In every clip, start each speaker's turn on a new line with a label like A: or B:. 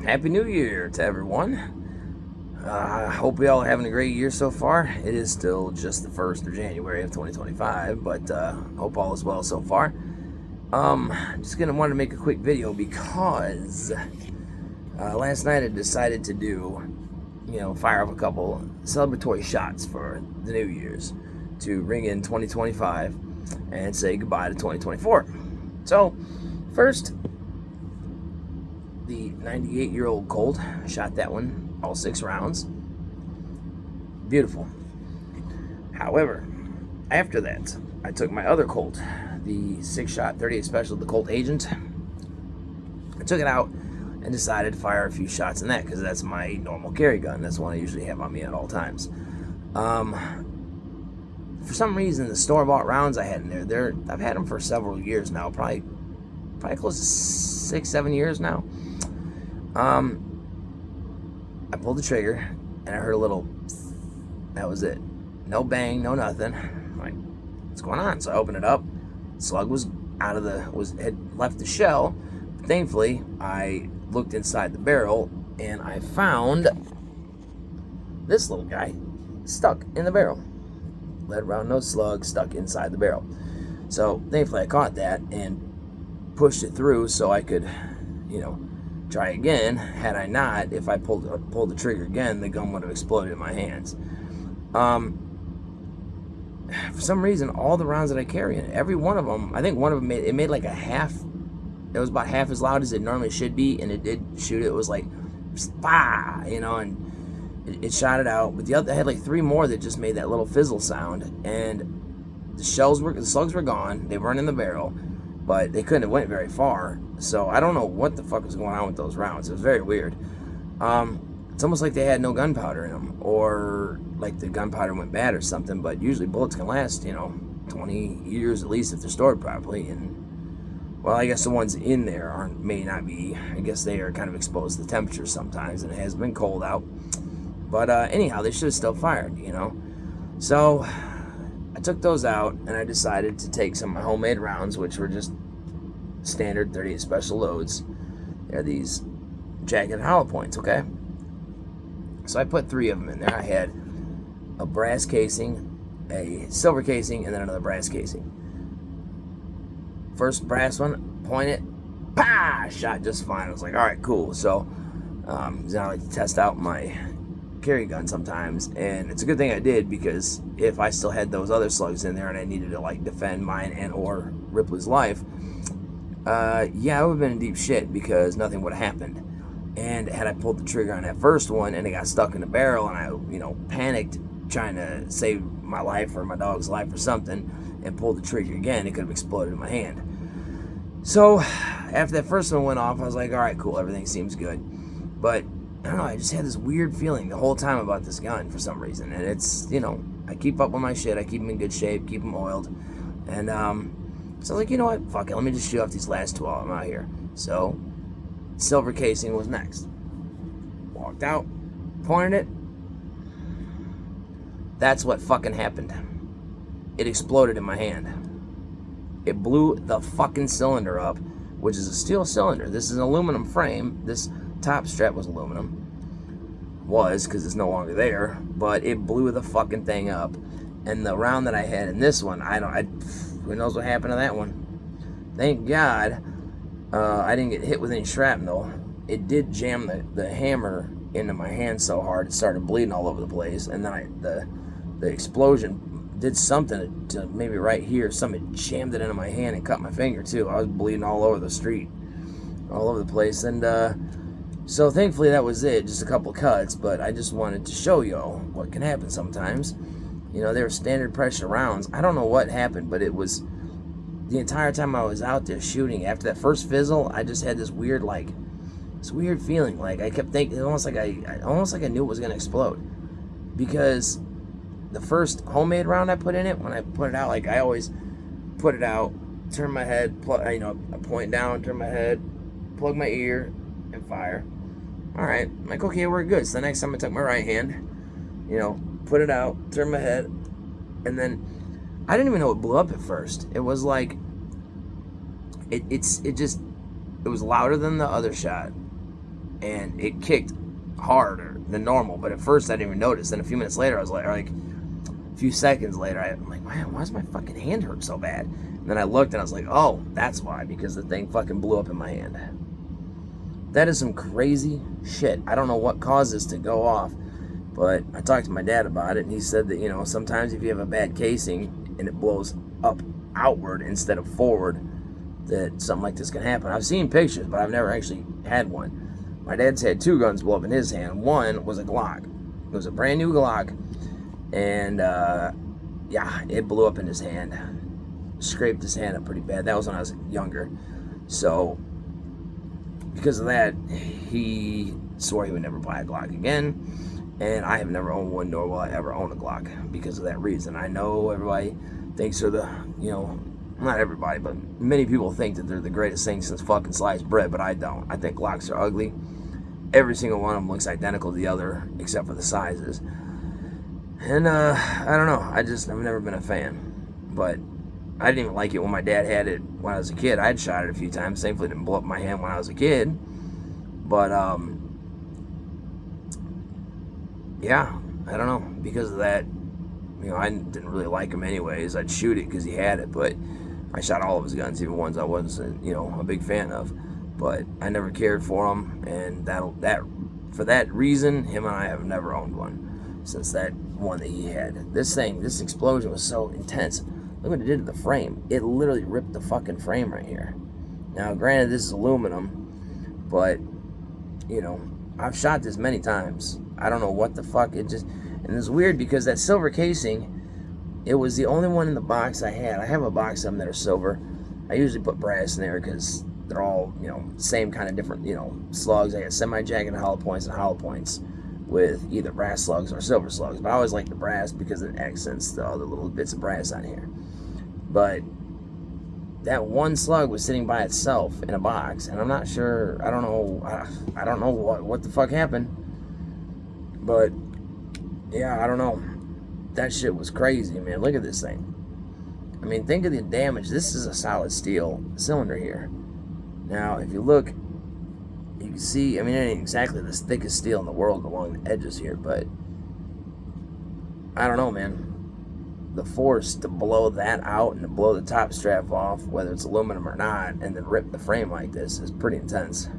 A: Happy New Year to everyone. I hope we all are having a great year so far. It is still just the 1st of January of 2025, but hope all is well so far. Just gonna want to make a quick video because last night I decided to fire up a couple celebratory shots for the New Year's to ring in 2025 and say goodbye to 2024. So, first, the 98-year-old Colt, shot that one, all 6 rounds. Beautiful. However, after that, I took my other Colt, the 6-shot 38 Special, the Colt Agent. I took it out and decided to fire a few shots in that because that's my normal carry gun. That's the one I usually have on me at all times. For some reason, the store-bought rounds I had in there, I've had them for several years now, probably close to 6-7 years now. I pulled the trigger and I heard a little. That was it. No bang, no nothing. I'm like, what's going on? So I opened it up. The slug was had left the shell. But thankfully, I looked inside the barrel and I found this little guy stuck in the barrel. Lead round nose slug stuck inside the barrel. So thankfully, I caught that and pushed it through so I could, try again. Had I not, if I pulled the trigger again, the gun would have exploded in my hands. For some reason, all the rounds that I carry in it, every one of them, I think one of them made like a half. It was about half as loud as it normally should be, and it did shoot it. It was like, bah, and it shot it out. But the other, I had like 3 more that just made that little fizzle sound, and the slugs were gone. They weren't in the barrel, but they couldn't have went very far. So I don't know what the fuck was going on with those rounds. It was very weird. It's almost like they had no gunpowder in them, or like the gunpowder went bad or something. But usually bullets can last, 20 years at least if they're stored properly. And well, I guess the ones in there may not be. I guess they are kind of exposed to the temperature sometimes, and it has been cold out. But anyhow, they should have still fired, So I took those out, and I decided to take some of my homemade rounds, which were just standard 38 Special loads. They're these jagged hollow points, okay? So I put 3 of them in there. I had a brass casing, a silver casing, and then another brass casing. First brass one, point it, bah! Shot just fine. I was like, all right, cool. So I like to test out my carry gun sometimes, and it's a good thing I did, because if I still had those other slugs in there and I needed to like defend mine and or Ripley's life, I would have been in deep shit because nothing would have happened. And had I pulled the trigger on that first one and it got stuck in the barrel and I, panicked trying to save my life or my dog's life or something and pulled the trigger again, it could have exploded in my hand. So after that first one went off, I was like, all right, cool, everything seems good. But I don't know, I just had this weird feeling the whole time about this gun for some reason. And it's, I keep up with my shit, I keep them in good shape, keep them oiled. And so I was like, you know what, fuck it, let me just shoot off these last 2 while I'm out here. So silver casing was next. Walked out, pointed it. That's what fucking happened. It exploded in my hand. It blew the fucking cylinder up, which is a steel cylinder. This is an aluminum frame. This top strap was aluminum. Was, because it's no longer there. But it blew the fucking thing up. And the round that I had in this one, who knows what happened to that one. Thank God I didn't get hit with any shrapnel. It did jam the hammer into my hand so hard it started bleeding all over the place. And then the explosion did something to maybe right here. Something jammed it into my hand and cut my finger too. I was bleeding all over the street, all over the place. And so thankfully that was it, just a couple cuts. But I just wanted to show y'all what can happen sometimes. They were standard pressure rounds. I don't know what happened, but it was the entire time I was out there shooting. After that first fizzle, I just had this weird feeling. Like I kept thinking, almost like I knew it was gonna explode, because the first homemade round I put in it, when I put it out, like I always put it out, turn my head, I point down, turn my head, plug my ear, and fire. All right, I'm like, okay, we're good. So the next time I took my right hand, put it out, turn my head, and then I didn't even know it blew up at first. It was like it was louder than the other shot. and it kicked harder than normal. But at first I didn't even notice. Then a few minutes later, I was like a few seconds later, I'm like, man, why does my fucking hand hurt so bad? And then I looked and I was like, oh, that's why, because the thing fucking blew up in my hand. That is some crazy shit. I don't know what caused this to go off, but I talked to my dad about it, and he said that, you know, sometimes if you have a bad casing and it blows up outward instead of forward, that something like this can happen. I've seen pictures, but I've never actually had one. My dad's had 2 guns blow up in his hand. One was a Glock. It was a brand new Glock, and yeah, it blew up in his hand. Scraped his hand up pretty bad. That was when I was younger. So because of that, he swore he would never buy a Glock again, and I have never owned one, nor will I ever own a Glock because of that reason. I know everybody thinks they're the, you know, not everybody, but many people think that they're the greatest thing since fucking sliced bread, but I don't. I think Glocks are ugly. Every single one of them looks identical to the other, except for the sizes. And I don't know. I've never been a fan. But I didn't even like it when my dad had it when I was a kid. I'd shot it a few times. Thankfully, it didn't blow up my hand when I was a kid. But yeah, I don't know. Because of that, you know, I didn't really like him anyways. I'd shoot it because he had it, but I shot all of his guns, even ones I wasn't, you know, a big fan of. But I never cared for him, and for that reason, him and I have never owned one since that one that he had. This explosion was so intense. Look what it did to the frame. It literally ripped the fucking frame right here. Now, granted, this is aluminum, but, you know, I've shot this many times. I don't know what the fuck. And it's weird because that silver casing, it was the only one in the box I had. I have a box of them that are silver. I usually put brass in there because they're all, you know, same kind of different, you know, slugs. I got semi-jagged hollow points with either brass slugs or silver slugs. But I always like the brass because it accents the other little bits of brass on here. But that one slug was sitting by itself in a box, and I'm not sure. I don't know what the fuck happened. But yeah, I don't know. That shit was crazy, man. Look at this thing. I mean, think of the damage. This is a solid steel cylinder here. Now, if you look, you can see, I mean, it ain't exactly the thickest steel in the world along the edges here, but I don't know, man. The force to blow that out and to blow the top strap off, whether it's aluminum or not, and then rip the frame like this is pretty intense.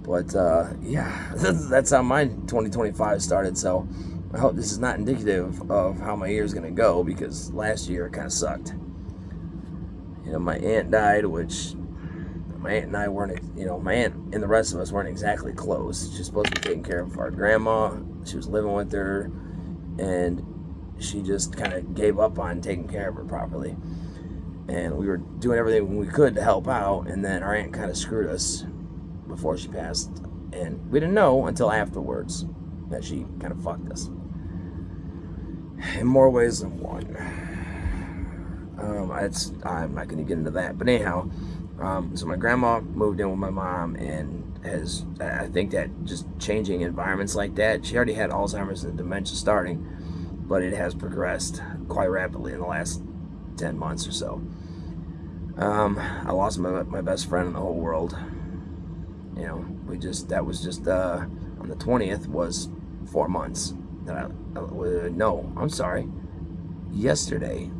A: But, yeah, that's how my 2025 started, so I hope this is not indicative of how my year's going to go, because last year it kind of sucked. You know, my aunt died, which my aunt and I weren't, you know, my aunt and the rest of us weren't exactly close. She was supposed to be taking care of our grandma. She was living with her, and she just kind of gave up on taking care of her properly. And we were doing everything we could to help out, and then our aunt kind of screwed us before she passed. And we didn't know until afterwards that she kind of fucked us. In more ways than one. I'm not going to get into that. But anyhow, so my grandma moved in with my mom, and I think that just changing environments like that, she already had Alzheimer's and dementia starting, but it has progressed quite rapidly in the last 10 months or so. I lost my best friend in the whole world. You know, that was just on the 20th was 4 months that I'm sorry, yesterday.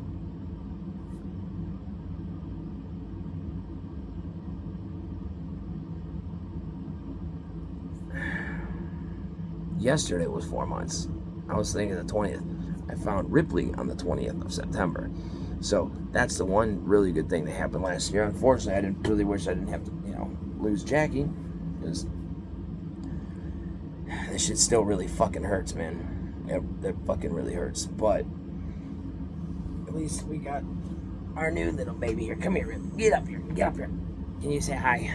A: Yesterday was 4 months. I was thinking the 20th. I found Ripley on the 20th of September. So that's the one really good thing that happened last year. Unfortunately, I didn't really wish I didn't have to, you know, lose Jackie, because this shit still really fucking hurts, man. That fucking really hurts. But at least we got our new little baby here. Come here, Ripley. Get up here. Get up here. Can you say hi?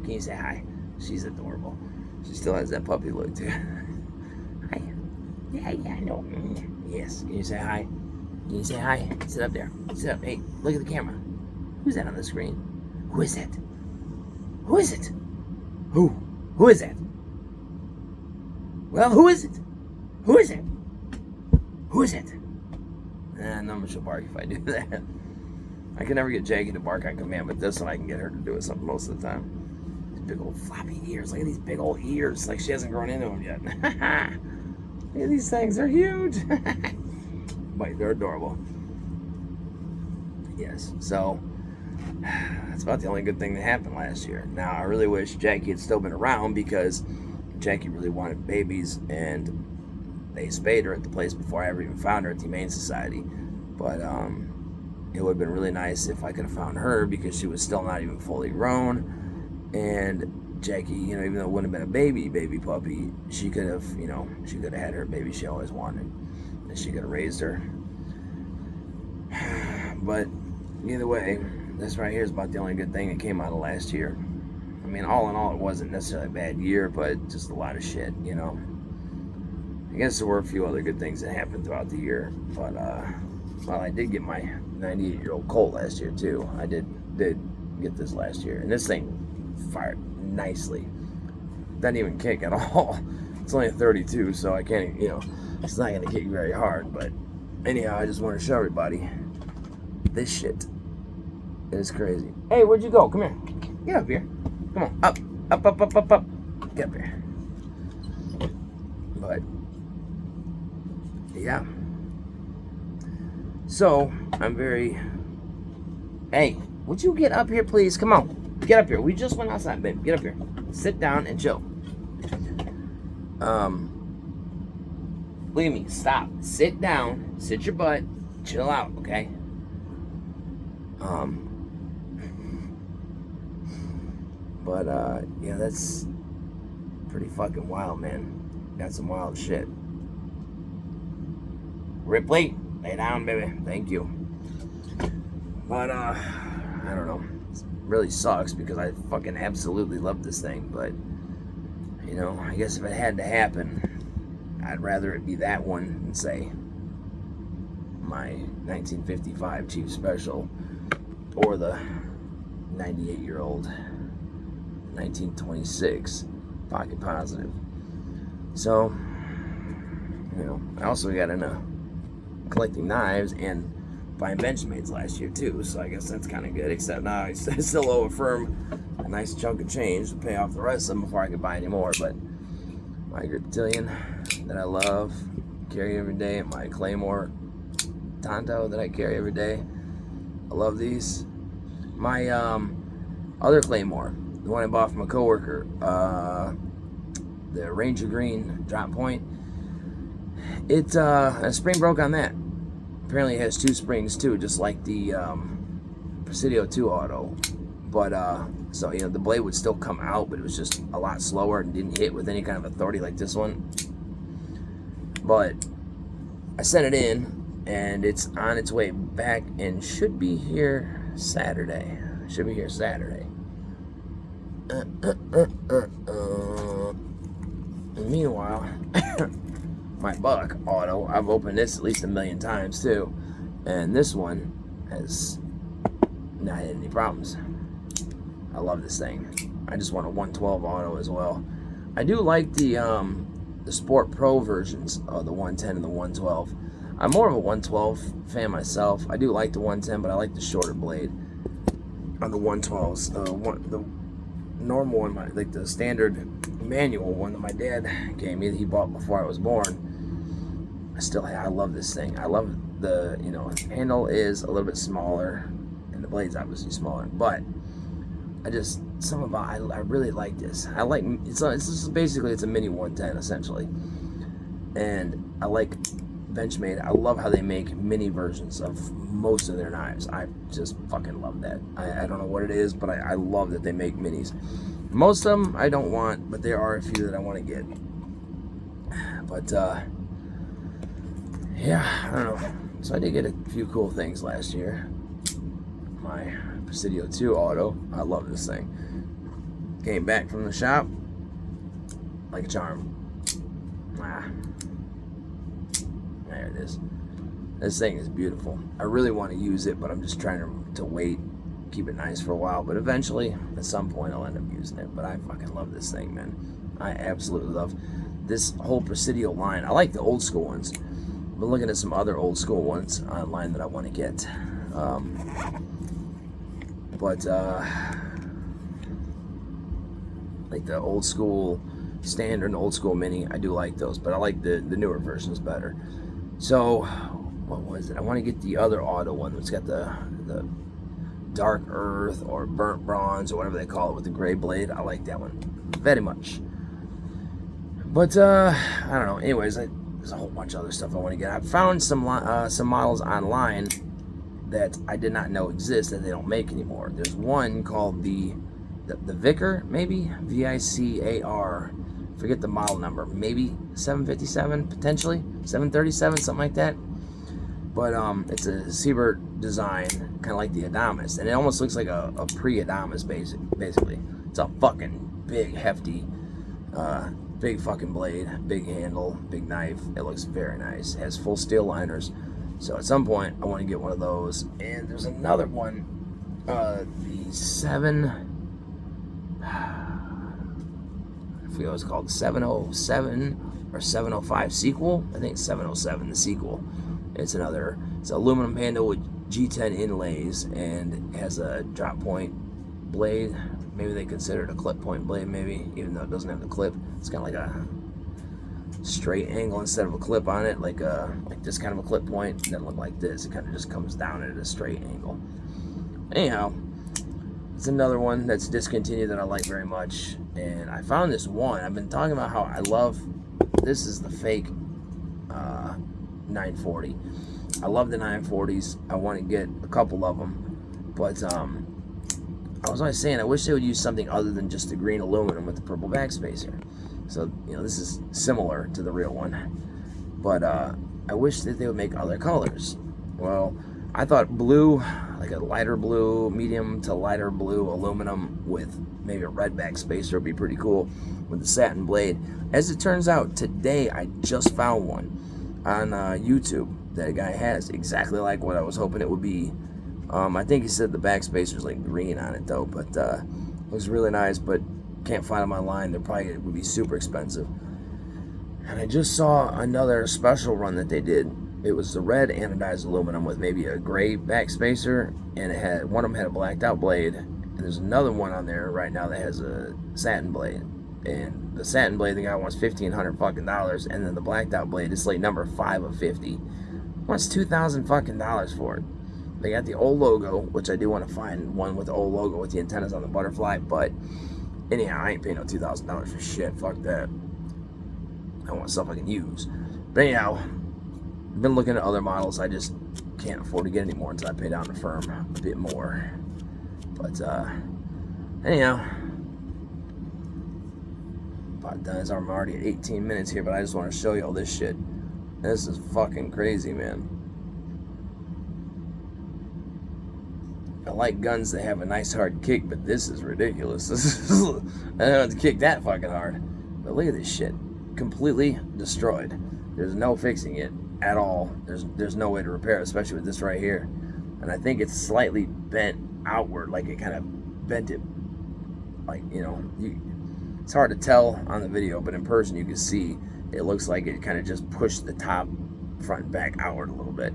A: Can you say hi? She's adorable. She still has that puppy look too. Hi. Yeah, I know. Yes. Can you say hi? Can you say hi? Sit up there. Sit up. Hey, look at the camera. Who's that on the screen? Who is that? Who is it? Who is that? Well, who is it? Who is it? Who is it? No, she'll bark if I do that. I can never get Jackie to bark on command, but this one I can get her to do it something most of the time. big old floppy ears. Look at these big old ears. Like she hasn't grown into them yet. Look at these things. They're huge. But they're adorable. Yes. So that's about the only good thing that happened last year. Now, I really wish Jackie had still been around because Jackie really wanted babies, and they spayed her at the place before I ever even found her at the Humane Society. But it would have been really nice if I could have found her because she was still not even fully grown. And Jackie, even though it wouldn't have been a baby puppy, she could have, she could have had her baby she always wanted. And she could have raised her. But either way, this right here is about the only good thing that came out of last year. I mean, all in all, it wasn't necessarily a bad year, but just a lot of shit, I guess there were a few other good things that happened throughout the year. But, well, I did get my 98-year-old Colt last year, too. I did get this last year. And this thing fired nicely. Doesn't even kick at all. It's only a 32, so I can't, it's not going to kick very hard. But anyhow, I just want to show everybody this shit. It's crazy. Hey, where'd you go? Come here. Get up here. Come on. Up. Get up here. But, yeah. So, I'm very... Hey, would you get up here, please? Come on. Get up here. We just went outside, babe. Get up here. Sit down and chill. Look at me. Stop. Sit down. Sit your butt. Chill out, okay? But, yeah, that's pretty fucking wild, man. Got some wild shit. Ripley, lay down, baby. Thank you. But, I don't know. It really sucks because I fucking absolutely love this thing. But, I guess if it had to happen, I'd rather it be that one than, say, my 1955 Chief Special or the 98-year-old 1926 Pocket Positive. So, I also got into collecting knives and buying Benchmates last year too, so I guess that's kind of good, except now I still owe a firm a nice chunk of change to pay off the rest of them before I could buy any more. But my Griptillion that I love, carry every day, my Claymore Tonto that I carry every day, I love these. My other Claymore, the one I bought from a coworker, the Ranger Green drop point, a spring broke on that. Apparently it has two springs too, just like the Presidio 2 Auto. But so the blade would still come out, but it was just a lot slower and didn't hit with any kind of authority like this one. But I sent it in, and it's on its way back and should be here Saturday. And meanwhile, my Buck Auto, I've opened this at least 1,000,000 times too, and this one has not had any problems. I love this thing. I just want a 112 Auto as well. I do like the Sport Pro versions of the 110 and the 112. I'm more of a 112 fan myself. I do like the 110, but I like the shorter blade on the 112s. The normal one, like the standard manual one that my dad gave me, that he bought before I was born, I love this thing. I love the handle is a little bit smaller and the blade's obviously smaller, but I really like this. I like it's just basically it's a mini 110 essentially, and I like Benchmade. I love how they make mini versions of most of their knives. I just fucking love that. I don't know what it is, but I love that they make minis. Most of them I don't want, but there are a few that I want to get. But yeah, I don't know. So I did get a few cool things last year. My Presidio 2 Auto, I love this thing. Came back from the shop like a charm. There it is. This thing is beautiful. I really want to use it, but I'm just trying to wait, keep it nice for a while. But eventually, at some point, I'll end up using it. But I fucking love this thing, man. I absolutely love this whole Presidio line. I like the old school ones. I've been looking at some other old school ones online that I want to get. like the old school standard and old school mini. I do like those, but I like the newer versions better. So what was it? I want to get the other auto one that's got the dark earth or burnt bronze or whatever they call it with the gray blade. I like that one very much. But I don't know. Anyways, there's a whole bunch of other stuff I want to get. I found some models online that I did not know exist that they don't make anymore. There's one called the Vicar, maybe VICAR. Forget the model number. Maybe 757, potentially 737, something like that. But it's a Seabird design, kind of like the Adamas, and it almost looks like a pre-Adamas basically. It's a fucking big, hefty, big fucking blade, big handle, big knife. It looks very nice. It has full steel liners. So at some point, I want to get one of those. And there's another one, the 7, I forget what it's called, 707 or 705 sequel. I think 707, the sequel. It's an aluminum handle with G10 inlays and has a drop point blade. Maybe they consider it a clip point blade, maybe, even though it doesn't have the clip. It's kind of like a straight angle instead of a clip on it, like this kind of a clip point. It doesn't look like this. It kind of just comes down at a straight angle. Anyhow, it's another one that's discontinued that I like very much. And I found this one. I've been talking about how I love, this is the fake 940. I love the 940s. I want to get a couple of them, but I was always saying I wish they would use something other than just the green aluminum with the purple backspacer. So this is similar to the real one, but I wish that they would make other colors. Well, I thought blue, like a lighter blue, medium to lighter blue aluminum with maybe a red backspacer would be pretty cool with the satin blade. As it turns out, today I just found one on YouTube that a guy has exactly like what I was hoping it would be. I think he said the backspacer's like green on it though, but it was really nice, but can't find them online. They're probably would be super expensive. And I just saw another special run that they did. It was the red anodized aluminum with maybe a gray backspacer, and it had one of them had a blacked out blade, and there's another one on there right now that has a satin blade. And the satin blade, the guy wants $1,500 fucking dollars, and then the blacked out blade is like number 5 of 50. Wants $2,000 fucking dollars for it. They got the old logo, which I do want to find one with the old logo with the antennas on the butterfly, but anyhow, I ain't paying no $2,000 for shit. Fuck that. I want stuff I can use. But anyhow, I've been looking at other models. I just can't afford to get any more until I pay down the firm a bit more. But anyhow, about done. I'm already at 18 minutes here, but I just want to show you all this shit. This is fucking crazy, man. I like guns that have a nice hard kick, but this is ridiculous. This is, I don't have to kick that fucking hard. But look at this shit. Completely destroyed. There's no fixing it at all. There's no way to repair it, especially with this right here. And I think it's slightly bent outward, like it kind of bent it. Like, it's hard to tell on the video, but in person you can see it looks like it kind of just pushed the top, front, and back outward a little bit.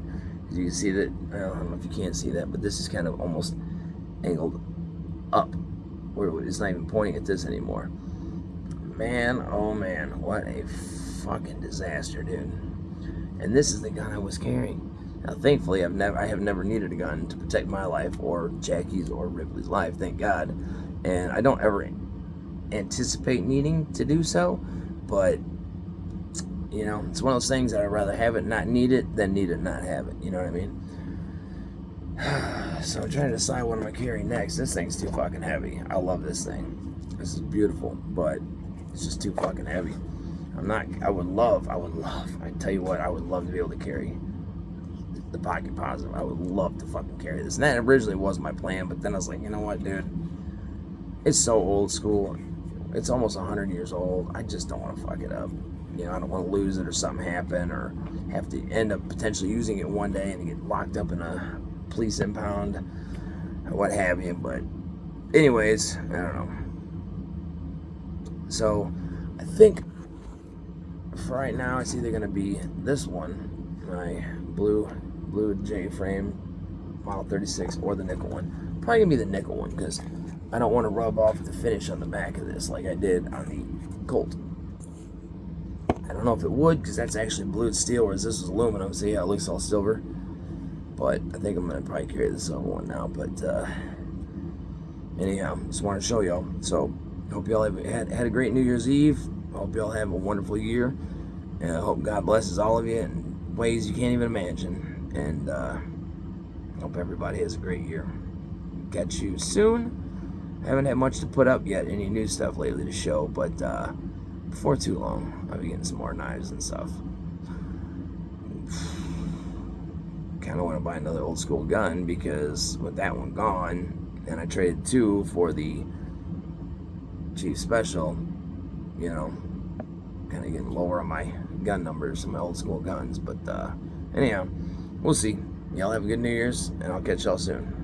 A: You can see that, I don't know if you can't see that, but this is kind of almost angled up, where it's not even pointing at this anymore. Man, oh man, what a fucking disaster, dude. And this is the gun I was carrying. Now, thankfully, I have never needed a gun to protect my life or Jackie's or Ripley's life, thank God. And I don't ever anticipate needing to do so, but it's one of those things that I'd rather have it not need it than need it not have it. You know what I mean? So I'm trying to decide what I'm gonna carry next. This thing's too fucking heavy. I love this thing. This is beautiful, but it's just too fucking heavy. I would love, I tell you what, I would love to be able to carry the Pocket Positive. I would love to fucking carry this. And that originally was my plan, but then I was like, you know what, dude? It's so old school. It's almost 100 years old. I just don't want to fuck it up. I don't want to lose it or something happen or have to end up potentially using it one day and get locked up in a police impound or what have you. But anyways, I don't know. So I think for right now it's either going to be this one, my blue J-frame Model 36, or the nickel one. Probably going to be the nickel one because I don't want to rub off the finish on the back of this like I did on the Colt. I don't know if it would, because that's actually blued steel, whereas this is aluminum. See how it looks all silver? But I think I'm going to probably carry this other one now. But anyhow, just want to show y'all. So, hope y'all had a great New Year's Eve. Hope y'all have a wonderful year. And I hope God blesses all of you in ways you can't even imagine. And hope everybody has a great year. Catch you soon. I haven't had much to put up yet, any new stuff lately to show, but before too long, I'll be getting some more knives and stuff. Kind of want to buy another old school gun, because with that one gone, and I traded 2 for the Chief Special, you know, kind of getting lower on my gun numbers and my old school guns. But anyhow, we'll see. Y'all have a good New Year's, and I'll catch y'all soon.